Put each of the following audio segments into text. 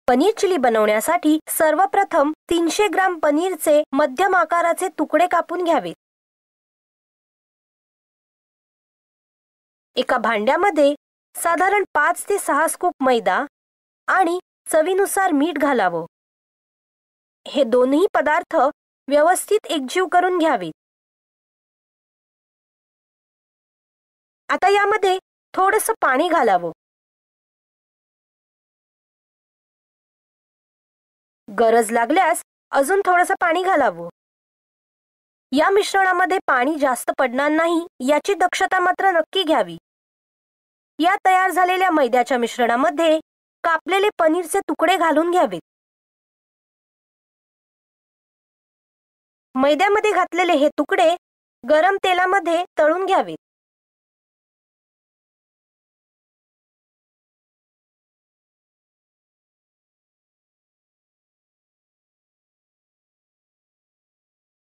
Paneer chilli बनवण्यासाठी सर्वप्रथम 300 ग्राम पनीरचे मध्यम आकाराचे तुकडे कापून घ्यावेत। एका भांड्यामध्ये साधारण 5 ते 6 स्कूप मैदा आणि चवीनुसार मीठ घालावं। हे दोन्ही पदार्थ व्यवस्थित एकजीव करून घ्यावेत। आता यामध्ये थोडंसं पाणी घालावं। गरज लागल्यास अजून थोडंसं पाणी घालावं। या मिश्रणामध्ये पाणी जास्त पडणार नाही याची दक्षता मात्र नक्की घ्यावी। या तयार झालेल्या मैद्याच्या मिश्रणामध्ये कापलेले पनीरचे तुकडे घालून घ्यावेत। मैद्यामध्ये घातलेले हे तुकडे गरम तेलामध्ये तळून घ्यावेत।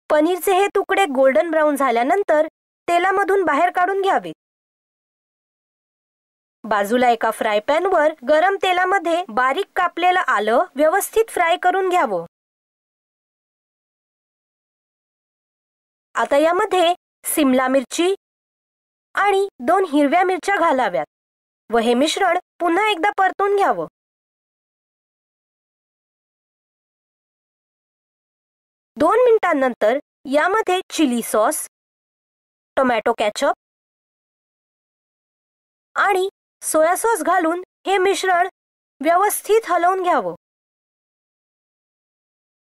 पनीरचे हे तुकडे गोल्डन ब्राउन झाल्यानंतर तेलामधून बाहेर काढून घ्यावेत। बाजूला एका फ्राय पॅनवर गरम तेलामध्ये बारीक कापलेलं आलं व्यवस्थित फ्राय करून घ्यावं। आता यामध्ये सिमला मिरची आणि 2 हिरव्या मिरच्या घालाव्यात व हे मिश्रण पुन्हा एकदा परतून घ्यावं। दोन मिनिटांनंतर यामध्ये चिली सॉस, टोमॅटो केचप आणि सोया सॉस घालून हे मिश्रण व्यवस्थित हलवून घ्यावं।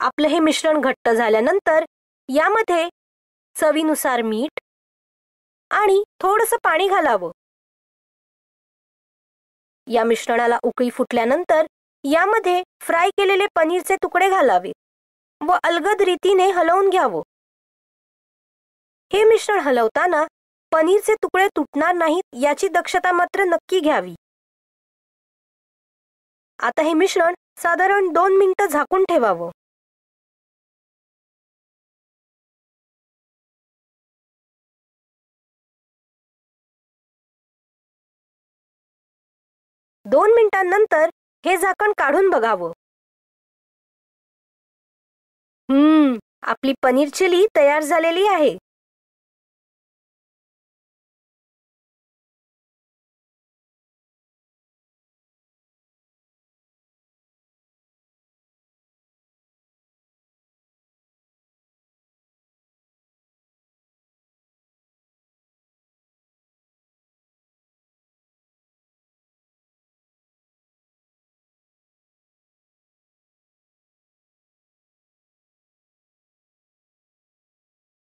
आपलं हे मिश्रण घट्ट झाल्यानंतर यामध्ये चवीनुसार मीठ आणि थोडंसं पाणी घालावं। या मिश्रणाला उकळी फुटल्यानंतर यामध्ये फ्राय केलेले पनीरचे तुकडे घालावे व अलगद रीतीने हलवून घ्यावं। हे मिश्रण हलवताना पनीरचे तुकडे तुटणार नाहीत याची दक्षता मात्र नक्की घ्यावी। आता हे मिश्रण साधारण 2 मिनिटं झाकून ठेवावं। दोन मिनिटांनंतर हे झाकण काढून बघावं। आपली पनीर चिली तयार झालेली आहे।